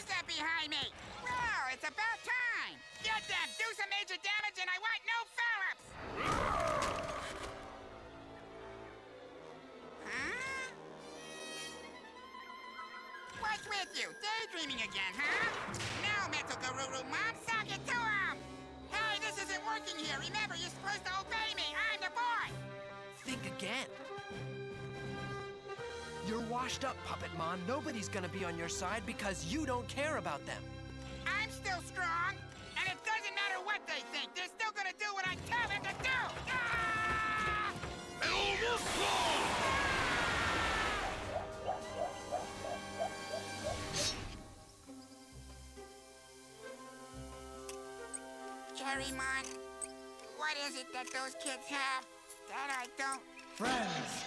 that behind me? Well, it's about time. Get them, do some major damage, and I want no foul-ups. Huh? What's with you? Daydreaming again, huh? Now, MetalGarurumon, sock it to him! Hey, this isn't working here. Remember, you're supposed to obey me. I'm the boy. Think again. You're washed up, Puppetmon. Nobody's gonna be on your side because you don't care about them. I'm still strong, and it doesn't matter what they think. They're still gonna do what I tell them to do. Ah! Jerrymon, what is it that those kids have that I don't? Friends,